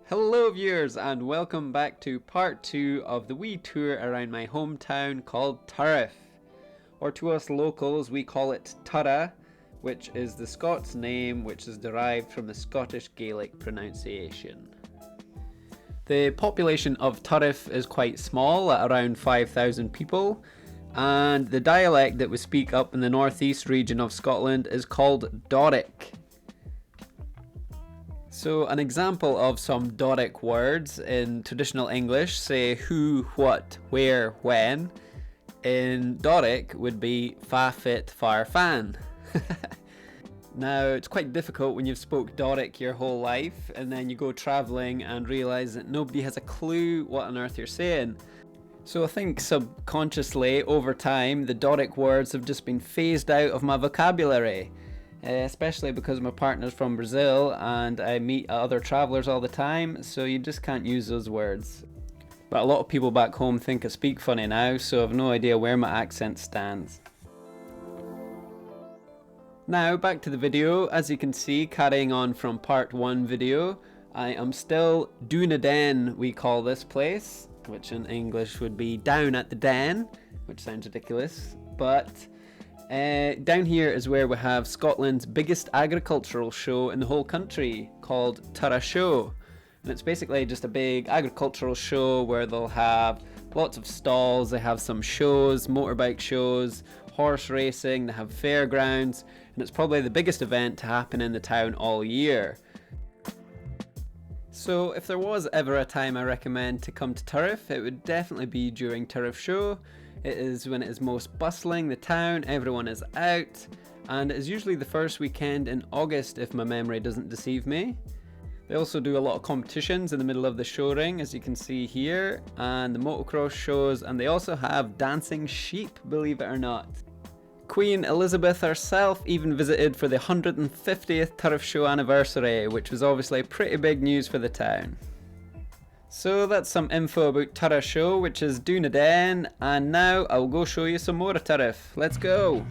Hello viewers and welcome back to part 2 of the wee tour around my hometown called Turriff. Or to us locals we call it Turra, which is the Scots name which is derived from the Scottish Gaelic pronunciation. The population of Turriff is quite small, at around 5,000 people, and the dialect that we speak up in the northeast region of Scotland is called Doric. So an example of some Doric words in traditional English, say who, what, where, when, in Doric would be fa, fit, far, fan. Now it's quite difficult when you've spoke Doric your whole life and then you go travelling and realise that nobody has a clue what on earth you're saying. So I think subconsciously over time the Doric words have just been phased out of my vocabulary. Especially because my partner's from Brazil and I meet other travellers all the time, so you just can't use those words. But a lot of people back home think I speak funny now, so I've no idea where my accent stands. Now back to the video. As you can see, carrying on from part 1 video, I am still doon a den, we call this place, which in English would be down at the den, which sounds ridiculous, but down here is where we have Scotland's biggest agricultural show in the whole country, called Turriff Show. And it's basically just a big agricultural show where they'll have lots of stalls, they have some shows, motorbike shows, horse racing, they have fairgrounds, and it's probably the biggest event to happen in the town all year. So if there was ever a time I recommend to come to Turriff, it would definitely be during Turriff Show. It is when it is most bustling, the town, everyone is out, and it is usually the first weekend in August if my memory doesn't deceive me. They also do a lot of competitions in the middle of the show ring, as you can see here, and the motocross shows, and they also have dancing sheep, believe it or not. Queen Elizabeth herself even visited for the 150th Turriff Show anniversary, which was obviously pretty big news for the town. So that's some info about Turriff Show, which is doon a den, and now I'll go show you some more of Turriff. Let's go!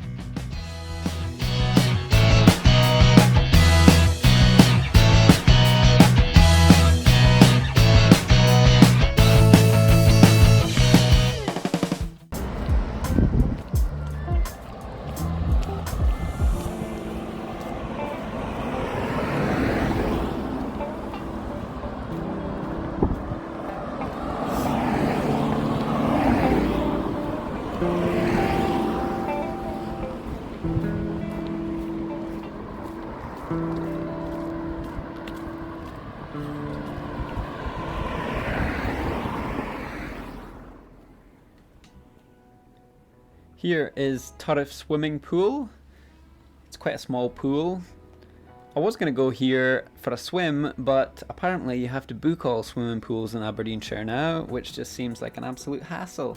Here is Turriff swimming pool. It's quite a small pool. I was going to go here for a swim, but apparently you have to book all swimming pools in Aberdeenshire now, which just seems like an absolute hassle.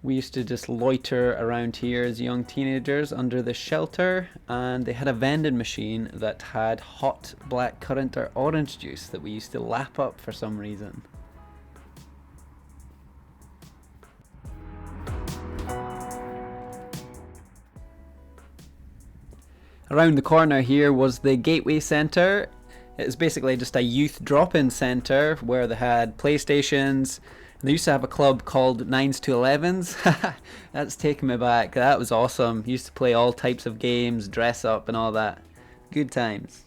We used to just loiter around here as young teenagers under the shelter, and they had a vending machine that had hot blackcurrant or orange juice that we used to lap up for some reason. Around the corner here was the Gateway Centre. It was basically just a youth drop-in centre where they had PlayStations. And they used to have a club called 9s to 11s. That's taking me back. That was awesome. Used to play all types of games, dress up and all that. Good times.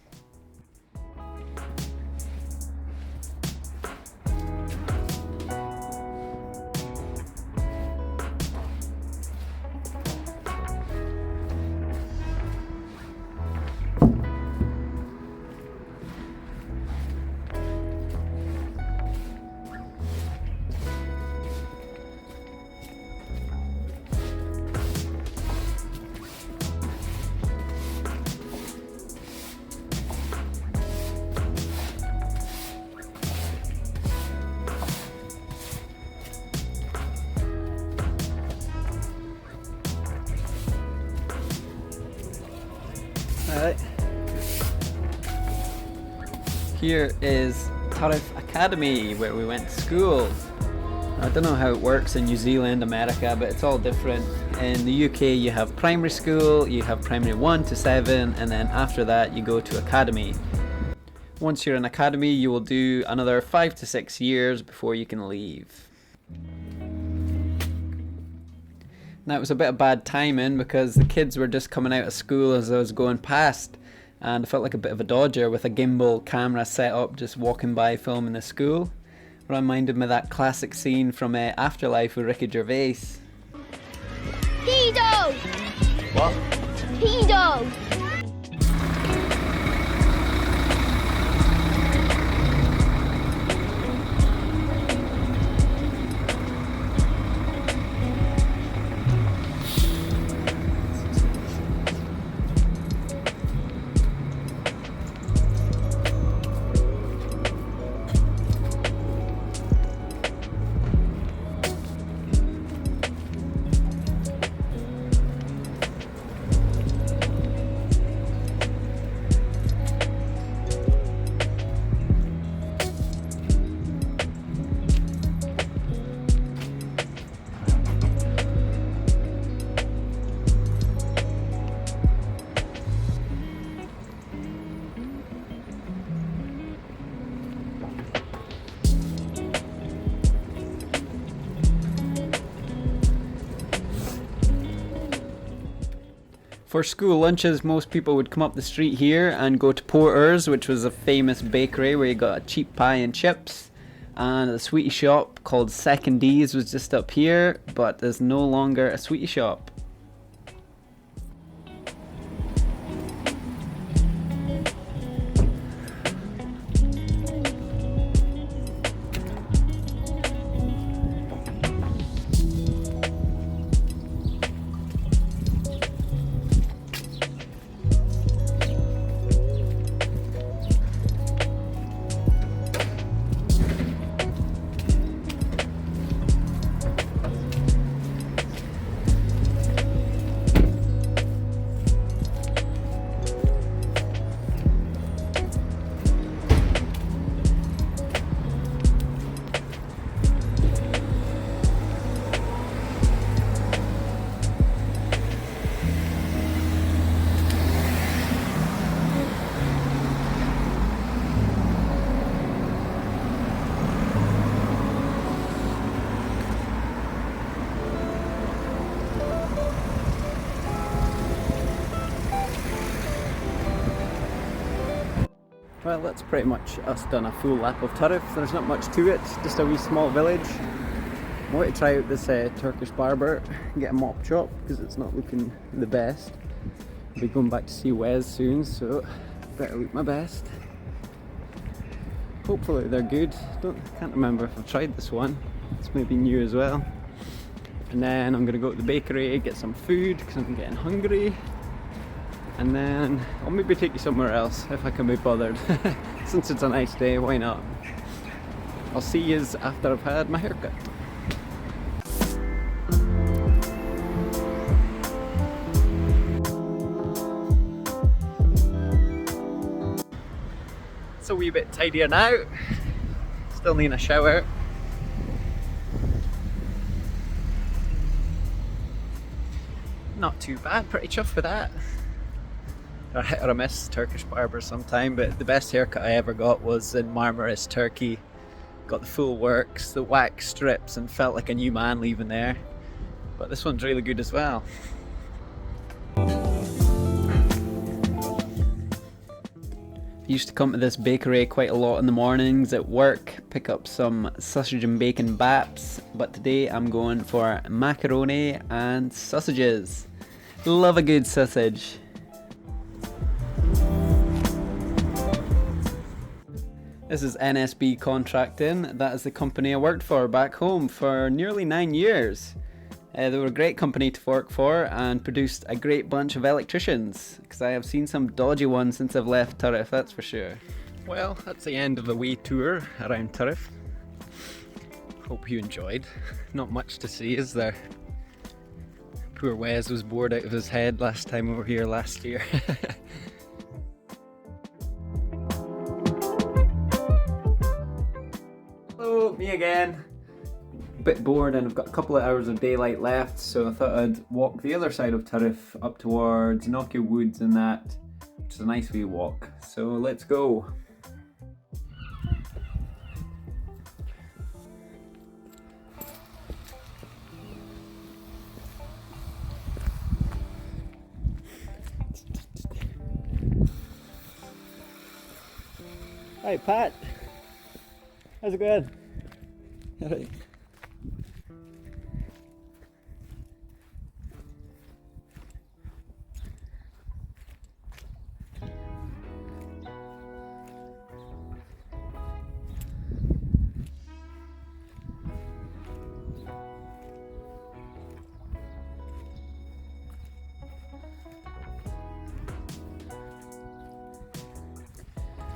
Alright. Here is Turriff Academy, where we went to school. I don't know how it works in New Zealand, America, but it's all different. In the UK you have primary school, you have primary 1 to 7, and then after that you go to academy. Once you're in academy, you will do another 5 to 6 years before you can leave. Now it was a bit of bad timing because the kids were just coming out of school as I was going past, and I felt like a bit of a dodger with a gimbal camera set up just walking by filming the school. Reminded me of that classic scene from Afterlife with Ricky Gervais. Pedo! What? Pedo! For school lunches, most people would come up the street here and go to Porter's, which was a famous bakery where you got a cheap pie and chips. And a sweetie shop called Second D's was just up here, but there's no longer a sweetie shop. Well, that's pretty much us done a full lap of Turriff. There's not much to it, just a wee small village. I want to try out this Turkish barber and get a mop chop because it's not looking the best. I'll be going back to see Wes soon, so better look my best. Hopefully they're good. Can't remember if I've tried this one. It's maybe new as well. And then I'm gonna go to the bakery, get some food because I'm getting hungry. And then I'll maybe take you somewhere else if I can be bothered. Since it's a nice day, why not? I'll see you after I've had my haircut. It's a wee bit tidier now. Still need a shower. Not too bad, pretty chuffed with that. I miss Turkish barbers sometime, but the best haircut I ever got was in Marmaris, Turkey. Got the full works, the wax strips, and felt like a new man leaving there. But this one's really good as well. I used to come to this bakery quite a lot in the mornings at work, pick up some sausage and bacon baps, but today I'm going for macaroni and sausages. Love a good sausage. This is NSB Contracting. That is the company I worked for back home for nearly 9 years. They were a great company to work for and produced a great bunch of electricians, because I have seen some dodgy ones since I've left Turriff, that's for sure. Well, that's the end of the wee tour around Turriff. Hope you enjoyed. Not much to see, is there? Poor Wes was bored out of his head last time we were here last year. Hello, me again. A bit bored and I've got a couple of hours of daylight left, so I thought I'd walk the other side of Turriff up towards Nokia Woods and that, which is a nice wee walk. So let's go. Hi Pat, how's it going? Alright.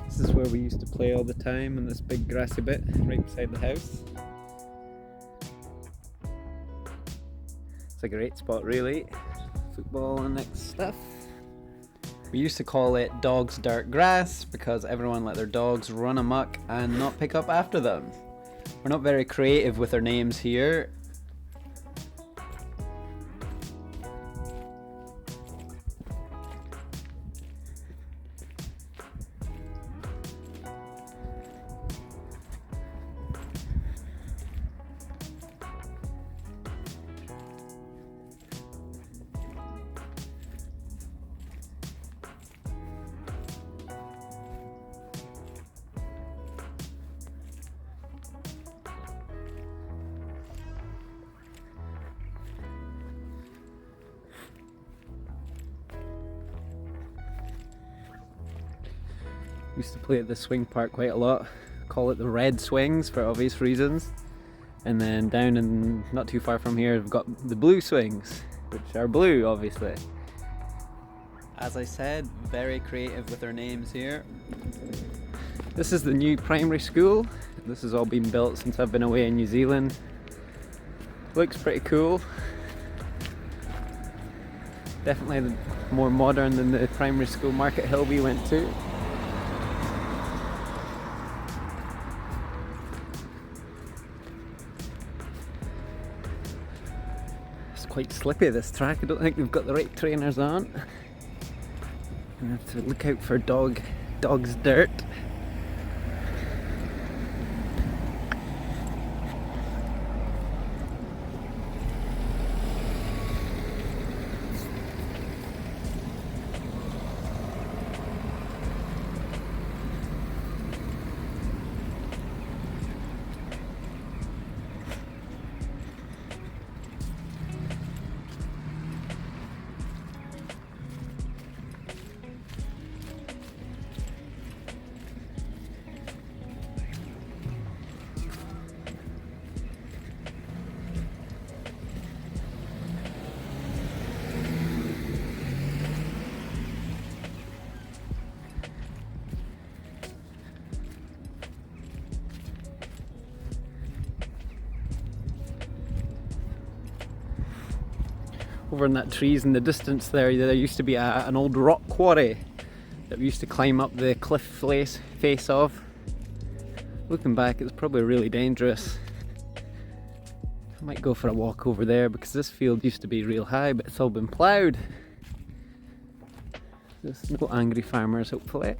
This is where we used to play all the time, in this big grassy bit right beside the house. It's a great spot really, football and next stuff. We used to call it Dog's Dirt Grass because everyone let their dogs run amok and not pick up after them. We're not very creative with our names here. Used to play at the swing park quite a lot. Call it the red swings for obvious reasons. And then down and not too far from here we've got the blue swings, which are blue obviously. As I said, very creative with our names here. This is the new primary school. This has all been built since I've been away in New Zealand. Looks pretty cool. Definitely more modern than the primary school Market Hill we went to. It's quite slippy this track. I don't think they've got the right trainers on. I have to look out for dog's dirt. Over in that trees in the distance there used to be an old rock quarry that we used to climb up the cliff face of. Looking back, it's probably really dangerous. I might go for a walk over there because this field used to be real high, but it's all been ploughed. There's no angry farmers, hopefully.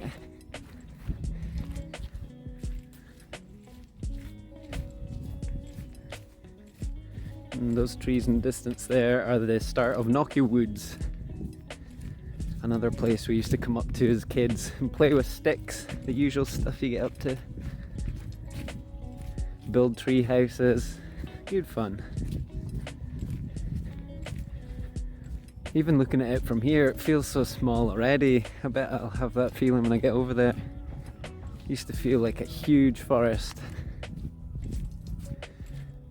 And those trees in the distance there are the start of Knocky Woods. Another place we used to come up to as kids and play with sticks, the usual stuff you get up to. Build tree houses, good fun. Even looking at it from here, it feels so small already. I bet I'll have that feeling when I get over there. Used to feel like a huge forest.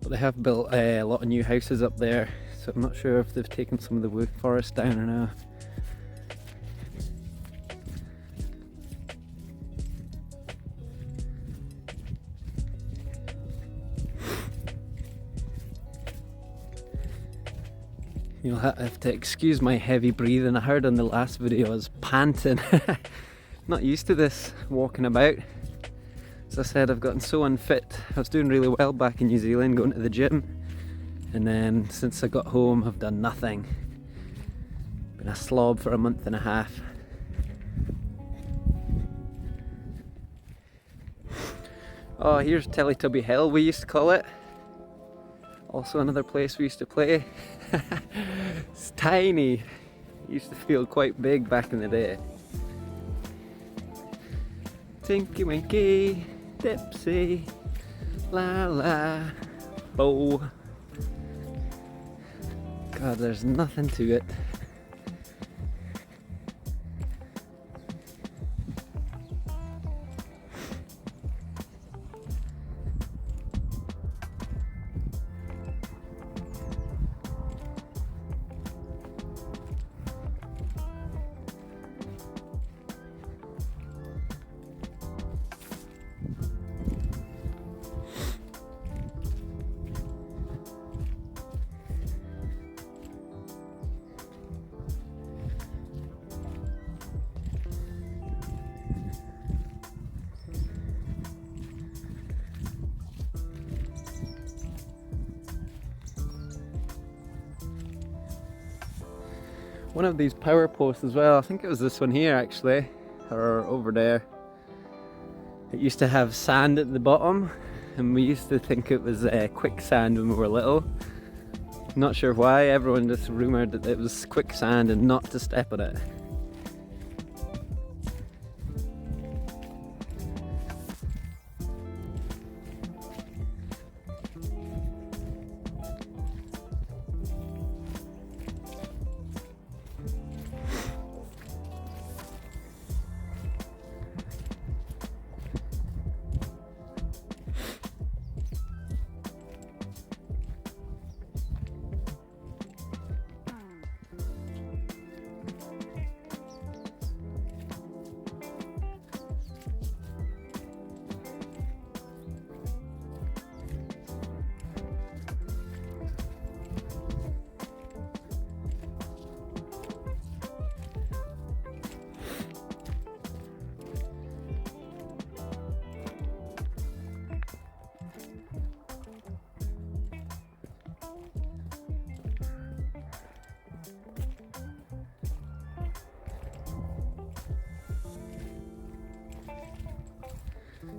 But they have built a lot of new houses up there, so I'm not sure if they've taken some of the wood forest down or not. You'll have to excuse my heavy breathing. I heard on the last video I was panting. Not used to this walking about. As I said, I've gotten so unfit. I was doing really well back in New Zealand, going to the gym, and then since I got home I've done nothing. Been a slob for a month and a half. Oh, here's Teletubby Hill, we used to call it. Also another place we used to play. It's tiny. It used to feel quite big back in the day. Tinky Winky, Dipsy, la la, Bo. God, there's nothing to it. One of these power posts as well, I think it was this one here actually, or over there. It used to have sand at the bottom, and we used to think it was quicksand when we were little. Not sure why, everyone just rumoured that it was quicksand and not to step on it.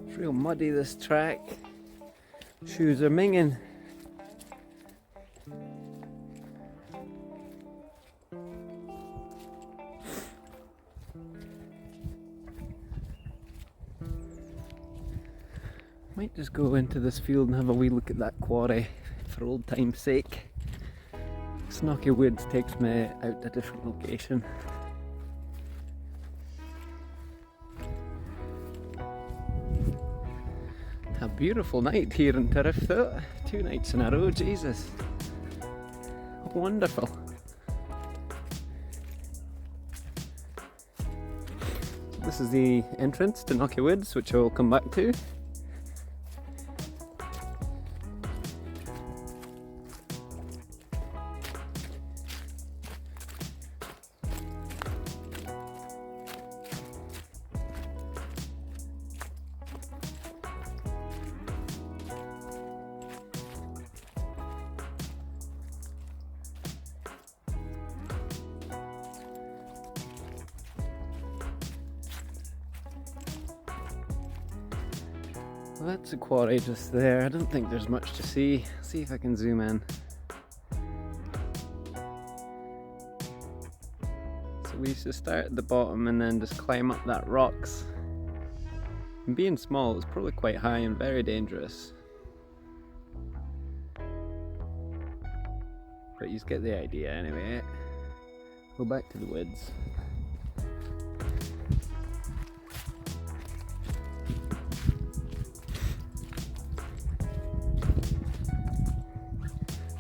It's real muddy, this track. Shoes are minging. Might just go into this field and have a wee look at that quarry for old time's sake. Snocky Woods takes me out to a different location. A beautiful night here in Turriff though. 2 nights in a row, Jesus. Wonderful. This is the entrance to Knocky Woods, which I will come back to. Well, that's a quarry just there. I don't think there's much to see. See if I can zoom in. So we used to start at the bottom and then just climb up that rocks. And being small, it's probably quite high and very dangerous. But you get the idea anyway. Go back to the woods.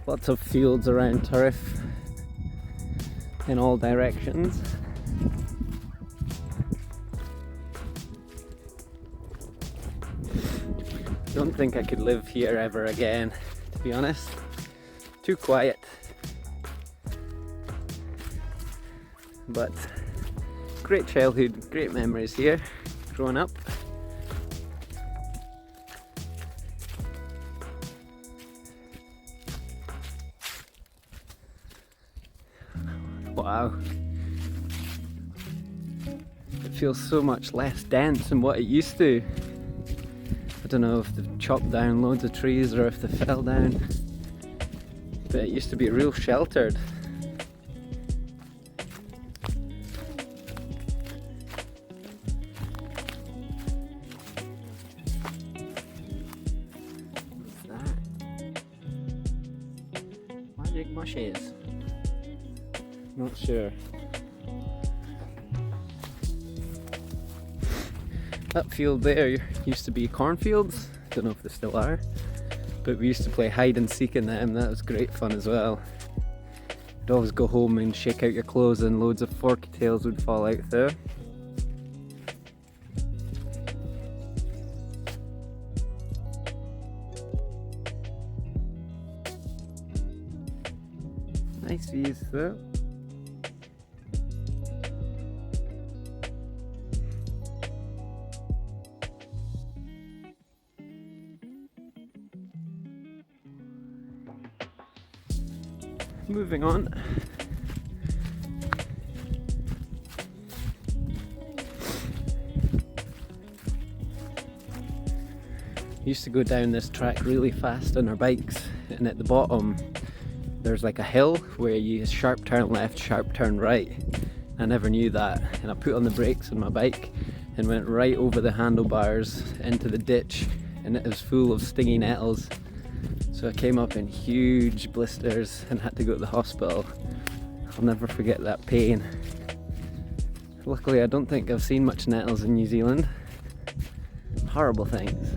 Lots of fields around Turriff in all directions. Don't think I could live here ever again, to be honest. Too quiet. But great childhood, great memories here, growing up. Wow. It feels so much less dense than what it used to. I don't know if they've chopped down loads of trees or if they fell down. But it used to be real sheltered. big mushies? Not sure. That field there used to be cornfields. Don't know if they still are, but we used to play hide and seek in them. That was great fun as well. You'd always go home and shake out your clothes and loads of forky tails would fall out there. Nice views though. Moving on. We used to go down this track really fast on our bikes, and at the bottom there's like a hill where you sharp turn left, sharp turn right. I never knew that, and I put on the brakes on my bike and went right over the handlebars into the ditch, and it was full of stinging nettles. So I came up in huge blisters and had to go to the hospital. I'll never forget that pain. Luckily I don't think I've seen much nettles in New Zealand. Horrible things.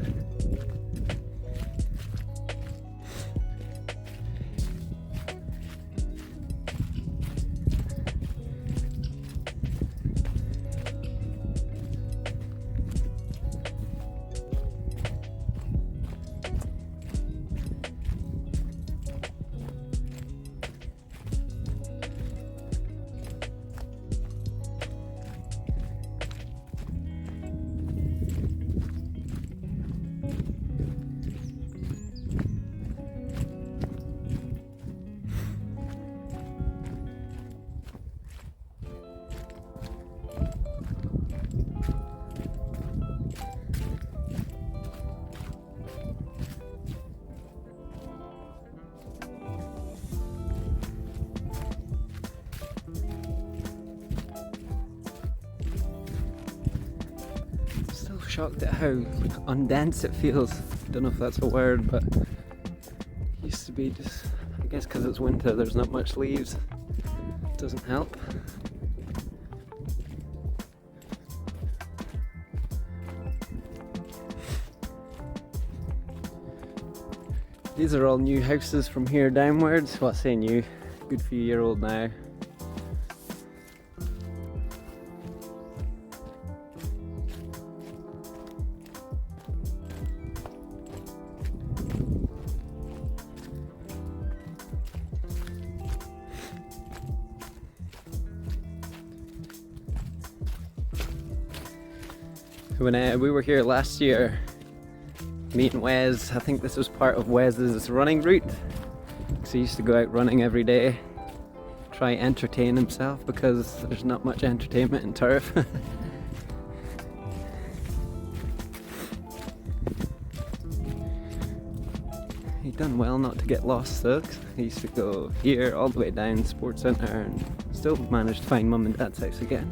Shocked at how undense it feels. Don't know if that's a word, but it used to be just, I guess because it's winter there's not much leaves. It doesn't help. These are all new houses from here downwards. Well, I say new, good few year old now. When we were here last year, me and Wes, I think this was part of Wes's running route. So he used to go out running every day, try entertain himself because there's not much entertainment in Turriff. He'd done well not to get lost though. He used to go here all the way down Sports Centre and still managed to find Mum and Dad's house again.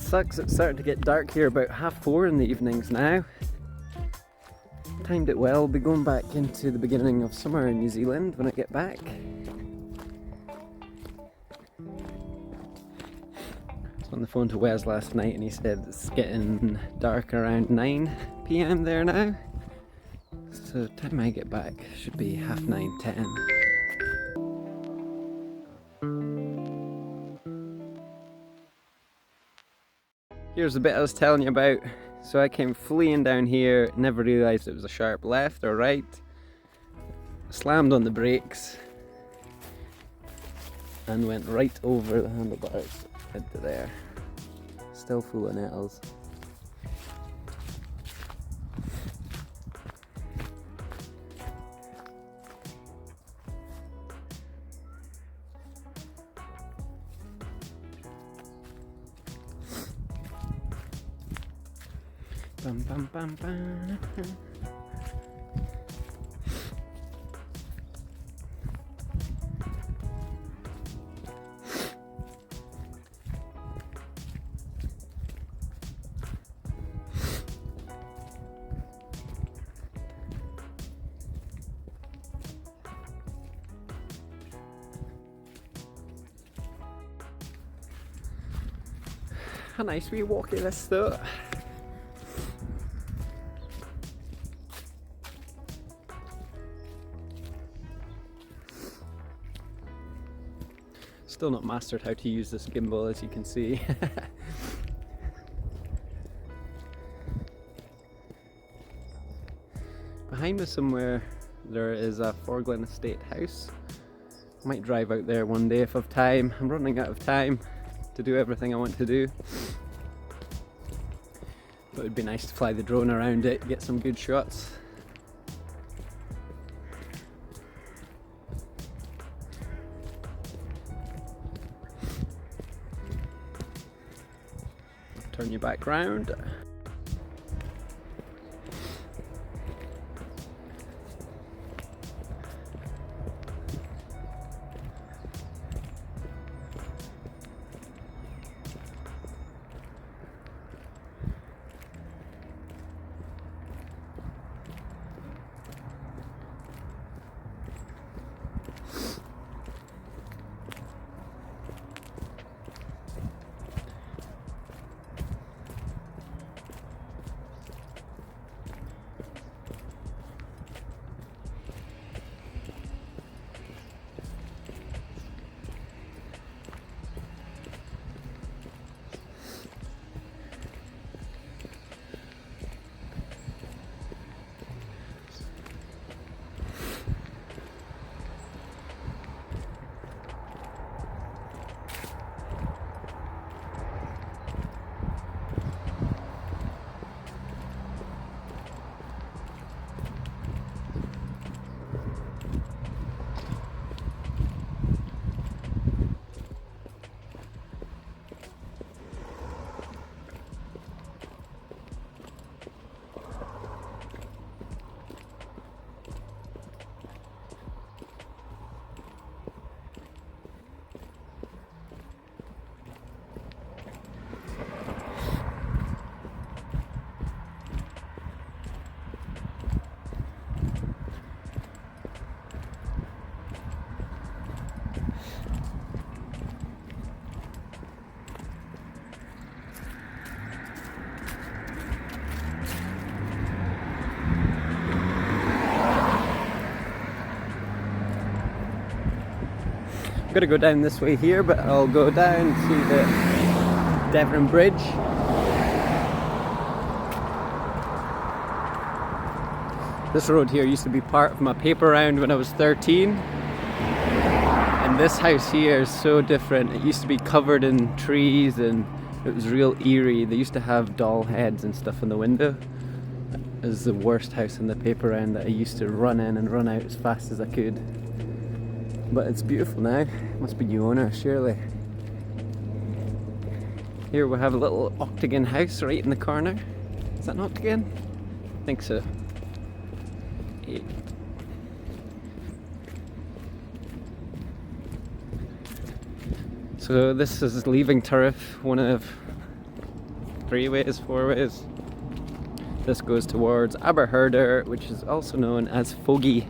Sucks, it's starting to get dark here about 4:30 in the evenings now. Timed it well, I'll be going back into the beginning of summer in New Zealand when I get back. I was on the phone to Wes last night and he said it's getting dark around 9 PM there now. So the time I get back should be 9:30, 10. Here's the bit I was telling you about. So I came fleeing down here, never realised it was a sharp left or right. Slammed on the brakes and went right over the handlebars into there. Still full of nettles. Bum, bum, bum, bum. A nice wee walkie this though. Still not mastered how to use this gimbal, as you can see. Behind me somewhere there is a Forglen Estate house. Might drive out there one day if I've time. I'm running out of time to do everything I want to do. But it would be nice to fly the drone around it, get some good shots. Turn you back round. I'm gonna go down this way here, but I'll go down to the Devon Bridge. This road here used to be part of my paper round when I was 13. And this house here is so different. It used to be covered in trees and it was real eerie. They used to have doll heads and stuff in the window. It was the worst house in the paper round that I used to run in and run out as fast as I could. But it's beautiful now. Must be new owner, surely. Here we have a little octagon house right in the corner. Is that an octagon? I think so. 8. So this is leaving Turriff, one of 3 ways, 4 ways. This goes towards Aberherder, which is also known as Fogey.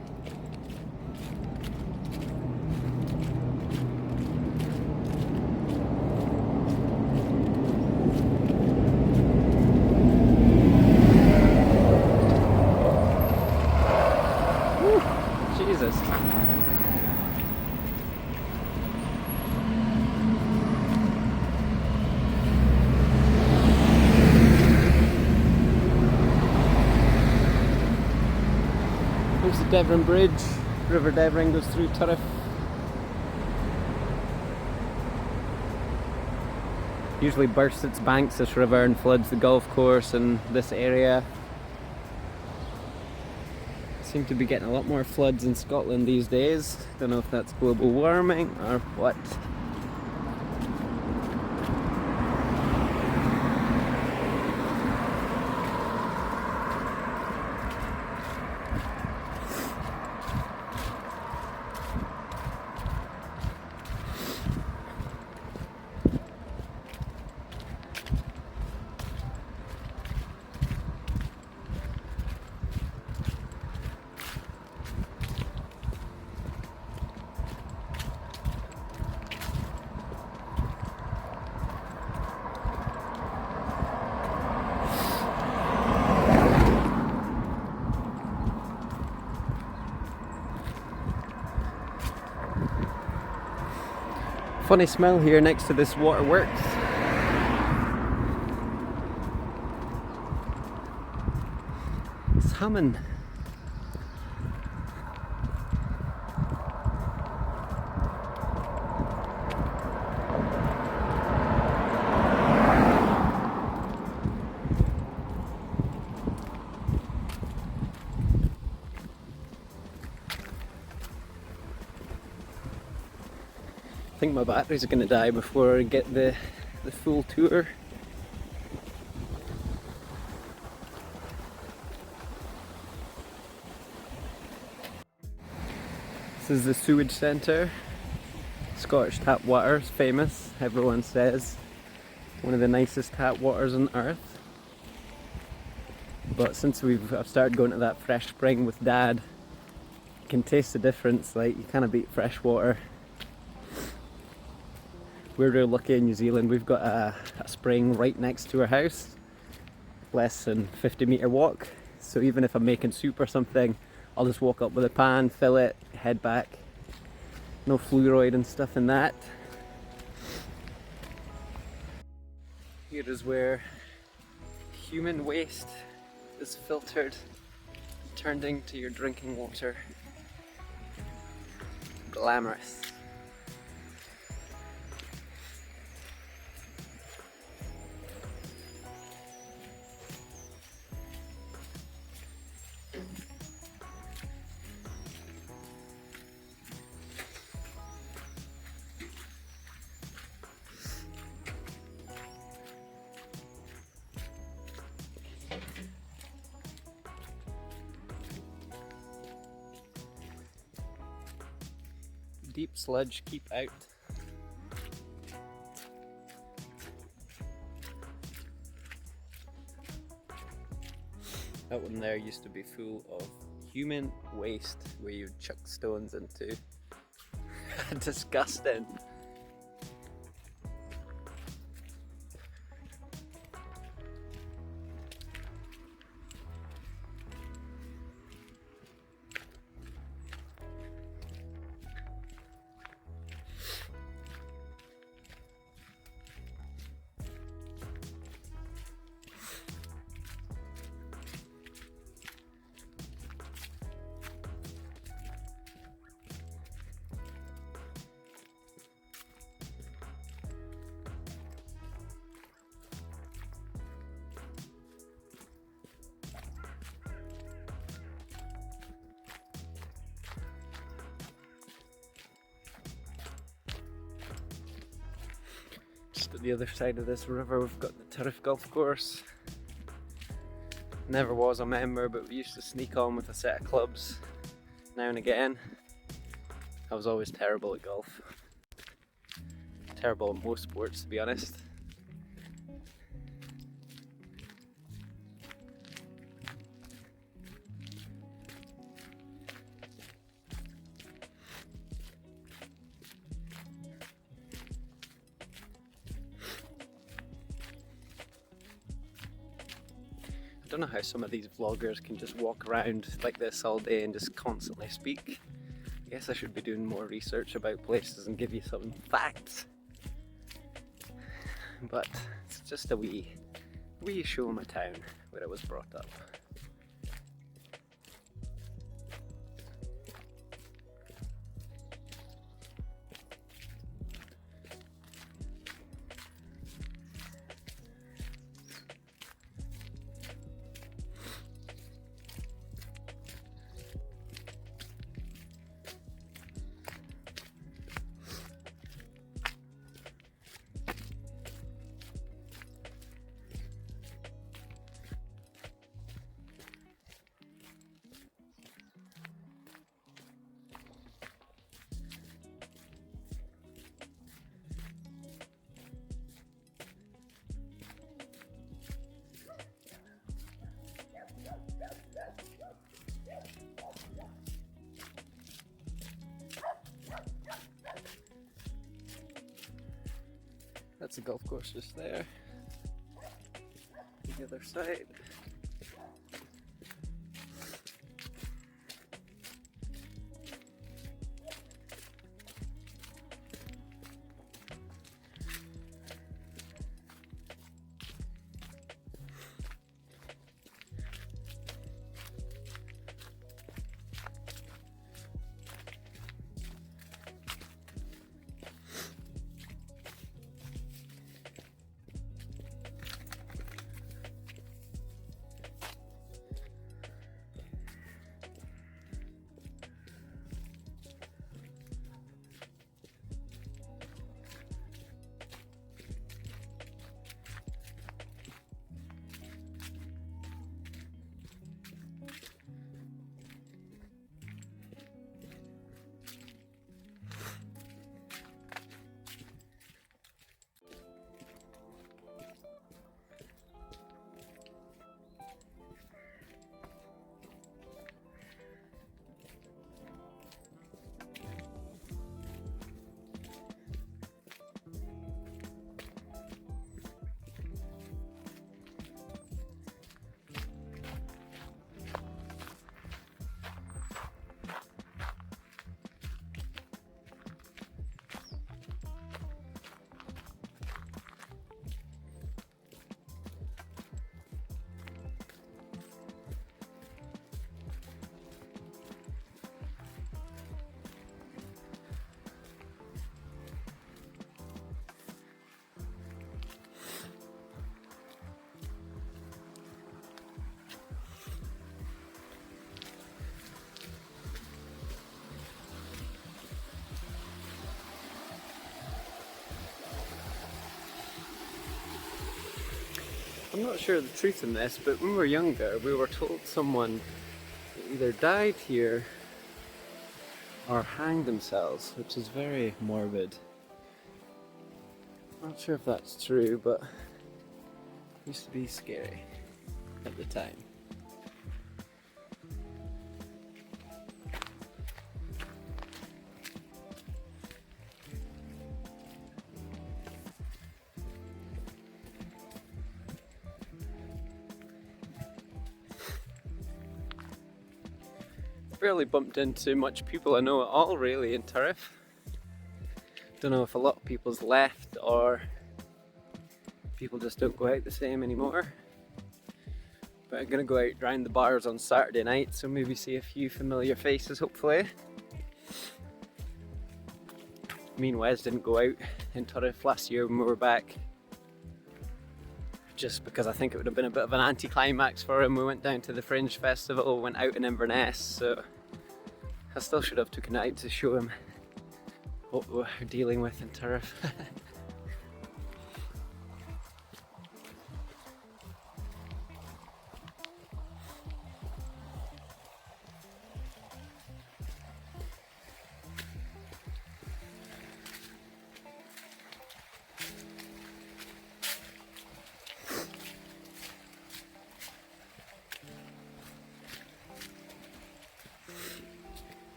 Jesus. Devon Bridge. River Devon goes through Turriff. Usually bursts its banks, this river, and floods the golf course and this area. Seem to be getting a lot more floods in Scotland these days. Don't know if that's global warming or what. Funny smell here next to this waterworks. Salmon. I think my batteries are going to die before I get the full tour. This is the sewage centre. Scottish tap water is famous, everyone says. One of the nicest tap waters on earth. But since I've started going to that fresh spring with Dad, you can taste the difference. Like, you kind of beat fresh water. We're really lucky in New Zealand. We've got a spring right next to our house, less than 50-metre walk. So even if I'm making soup or something, I'll just walk up with a pan, fill it, head back. No fluoride and stuff in that. Here is where human waste is filtered, turned into your drinking water. Glamorous. Deep sludge, keep out. That one there used to be full of human waste where you'd chuck stones into. Disgusting. Just at the other side of this river we've got the Turriff golf course. Never was a member, but we used to sneak on with a set of clubs now and again. I was always terrible at golf. Terrible at most sports, to be honest. I don't know how some of these vloggers can just walk around like this all day and just constantly speak. I guess I should be doing more research about places and give you some facts. But it's just a wee show of my town where I was brought up. the golf course just there. The other side. I'm not sure of the truth in this, but when we were younger, we were told someone either died here or hanged themselves, which is very morbid. Not sure if that's true, but it used to be scary at the time. Barely bumped into much people I know at all really in Turriff. Don't know if a lot of people's left or people just don't go out the same anymore. But I'm gonna go out round the bars on Saturday night, so maybe see a few familiar faces hopefully. Me and Wes didn't go out in Turriff last year when we were back, just because I think it would have been a bit of an anticlimax for him. We went down to the Fringe Festival, went out in Inverness, so I still should have taken it out to show him what we're dealing with in Turriff.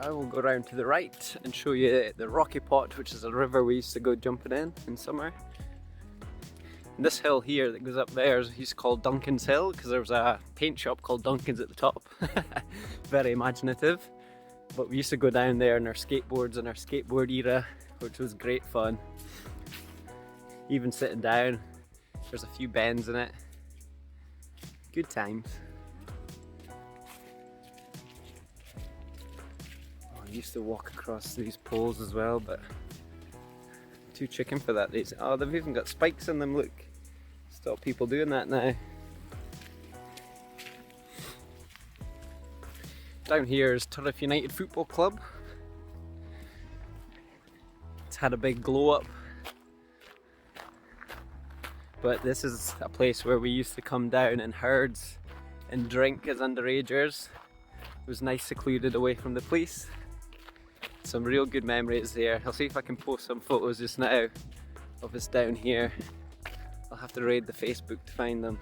I will go round to the right and show you the Rocky Pot, which is a river we used to go jumping in summer. And this hill here that goes up there is called Duncan's Hill because there was a paint shop called Duncan's at the top. Very imaginative. But we used to go down there in our skateboards in our skateboard era, which was great fun. Even sitting down, there's a few bends in it. Good times. I used to walk across these poles as well, but too chicken for that these. Oh, they've even got spikes in them, look. Stop people doing that now. Down here is Turriff United Football Club. It's had a big glow up. But this is a place where we used to come down in herds and drink as underagers. It was nice, secluded, away from the police. Some real good memories here. I'll see if I can post some photos just now of us down here. I'll have to raid the Facebook to find them.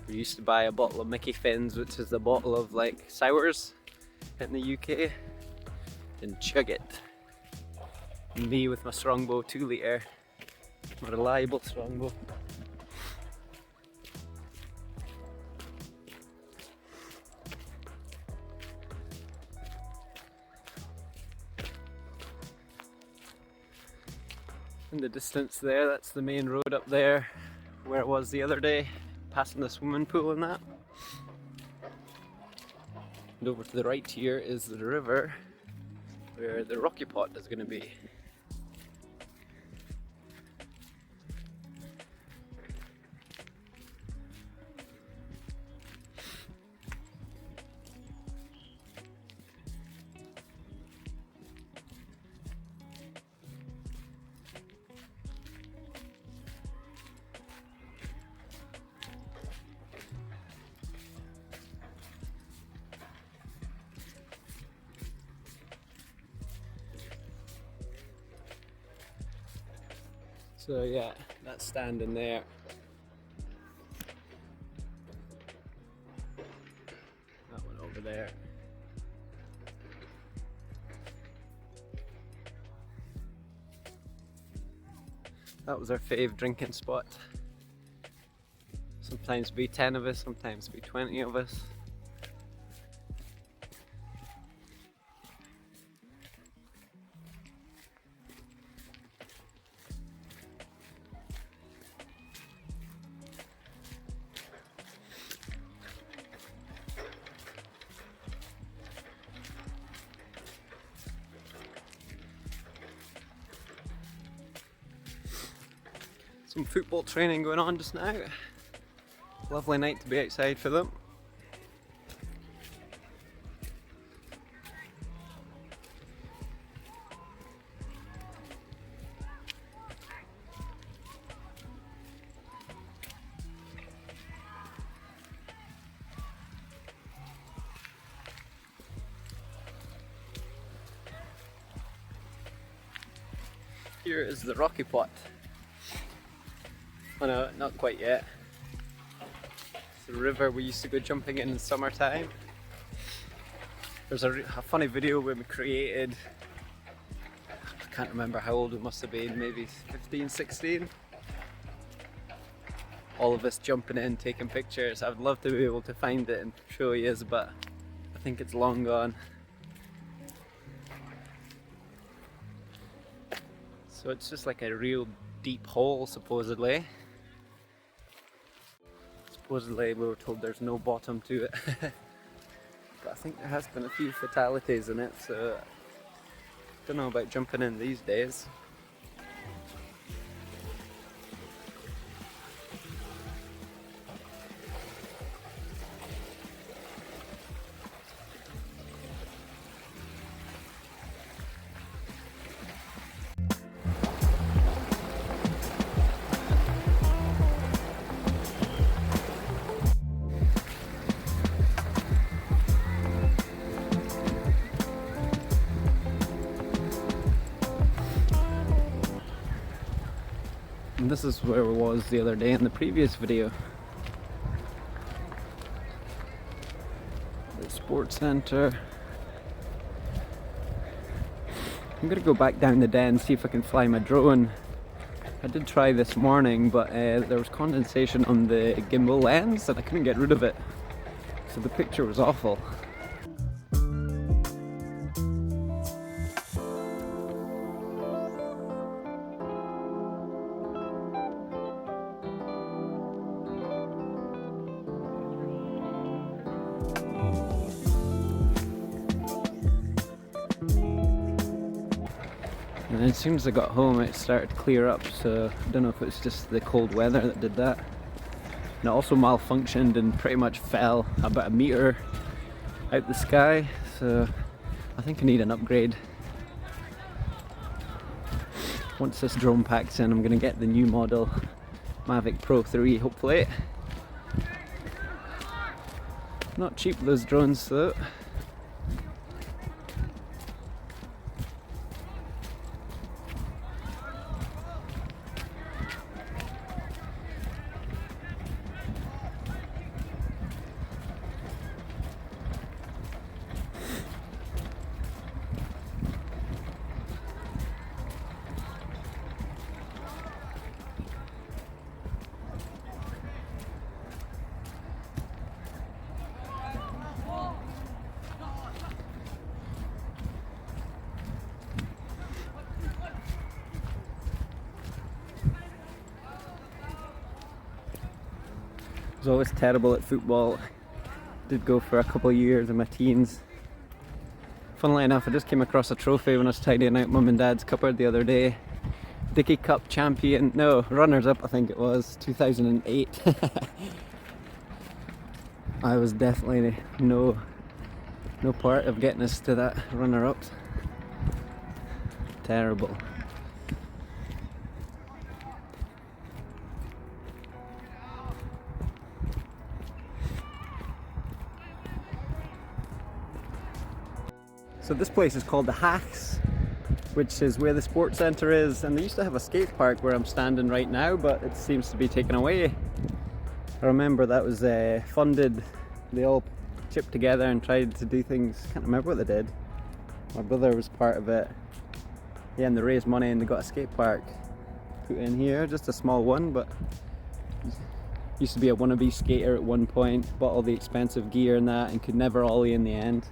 We used to buy a bottle of Mickey Fins, which is a bottle of like sours in the UK, and chug it. Me with my Strongbow 2 litre, my reliable Strongbow. In the distance there, that's the main road up there, where it was the other day, passing the swimming pool and that. And over to the right here is the river, where the Rocky Pot is going to be. So yeah, that's standing there. That one over there. That was our fave drinking spot. Sometimes be 10 of us, sometimes be 20 of us. Some football training going on just now. Lovely night to be outside for them. Here is the Rocky Pot. Oh no, not quite yet. It's the river we used to go jumping in the summertime. There's a funny video we created. I can't remember how old we must have been, maybe 15, 16. All of us jumping in, taking pictures. I would love to be able to find it and show you, but I think it's long gone. So it's just like a real deep hole, supposedly. Supposedly we were told there's no bottom to it. But I think there has been a few fatalities in it, so I don't know about jumping in these days. And this is where it was the other day in the previous video. The sports centre. I'm gonna go back down the den, see if I can fly my drone. I did try this morning, but there was condensation on the gimbal lens and I couldn't get rid of it. So the picture was awful. And as soon as I got home it started to clear up, so I don't know if it's just the cold weather that did that. And it also malfunctioned and pretty much fell about a metre out the sky, so I think I need an upgrade. Once this drone packs in, I'm going to get the new model Mavic Pro 3, hopefully. Not cheap, those drones though. I was always terrible at football. Did go for a couple of years in my teens. Funnily enough, I just came across a trophy when I was tidying out mum and dad's cupboard the other day. Dickey Cup champion, no, runners up I think it was, 2008. I was definitely no part of getting us to that runner up. Terrible. So this place is called the Hacks, which is where the sports centre is, and they used to have a skate park where I'm standing right now, but it seems to be taken away. I remember that was funded, they all chipped together and tried to do things, can't remember what they did. My brother was part of it. Yeah, and they raised money and they got a skate park put in here, just a small one, but used to be a wannabe skater at one point, bought all the expensive gear and that and could never ollie in the end.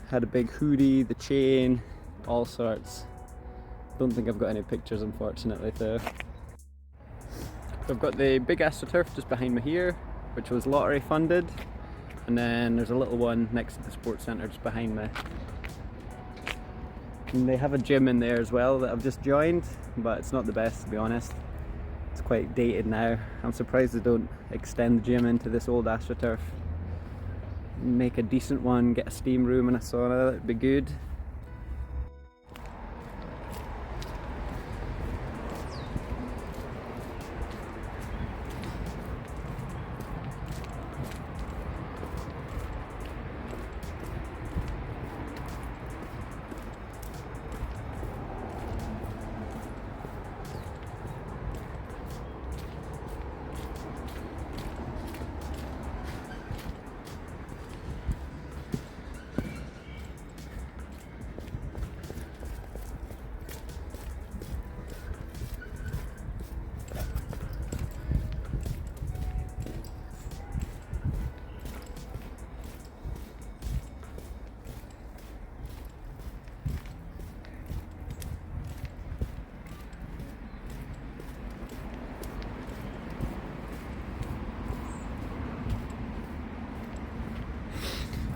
Had a big hoodie, the chain, all sorts. Don't think I've got any pictures unfortunately though. So I've got the big AstroTurf just behind me here, which was lottery funded, and then there's a little one next to the sports centre just behind me. And they have a gym in there as well that I've just joined, but it's not the best to be honest. It's quite dated now. I'm surprised they don't extend the gym into this old AstroTurf. Make a decent one, get a steam room and a sauna, that'd be good.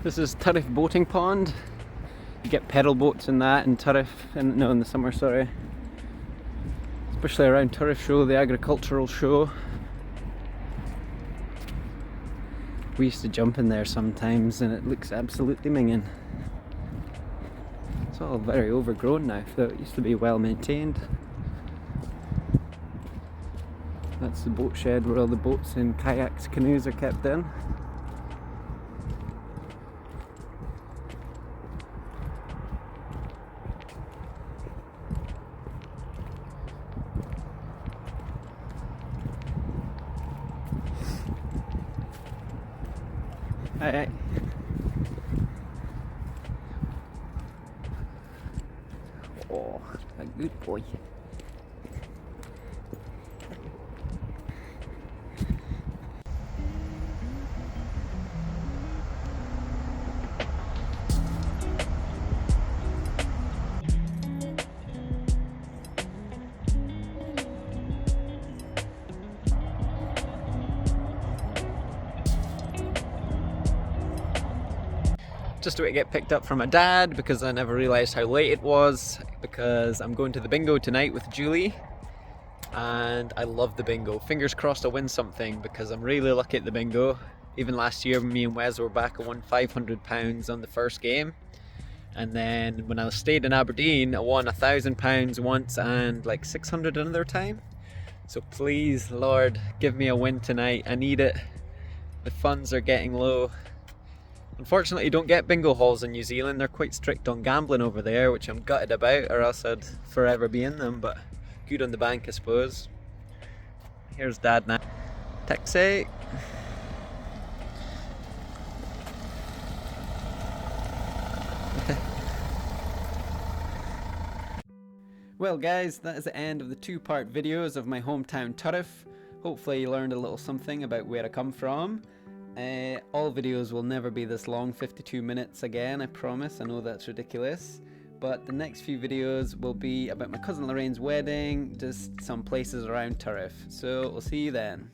This is Turriff boating pond. You get pedal boats in that in Turriff, in the summer, sorry. Especially around Turriff Show, the agricultural show. We used to jump in there sometimes and it looks absolutely minging. It's all very overgrown now, though it used to be well maintained. That's the boat shed where all the boats and kayaks, canoes are kept in. Aye. Oh, a good boy. Just about to get picked up from my dad because I never realised how late it was, because I'm going to the bingo tonight with Julie and I love the bingo. Fingers crossed I'll win something because I'm really lucky at the bingo. Even last year me and Wes were back, I won £500 on the first game And then when I stayed in Aberdeen, I won £1,000 once and like 600 another time. So please, Lord, give me a win tonight. I need it. The funds are getting low. Unfortunately, you don't get bingo halls in New Zealand. They're quite strict on gambling over there, which I'm gutted about, or else I'd forever be in them, but good on the bank, I suppose. Here's Dad now. Taxi. Well guys, that is the end of the two-part videos of my hometown Turriff. Hopefully you learned a little something about where I come from. All videos will never be this long, 52 minutes again, I promise. I know that's ridiculous. But the next few videos will be about my cousin Lorraine's wedding, just some places around Turriff. So we'll see you then.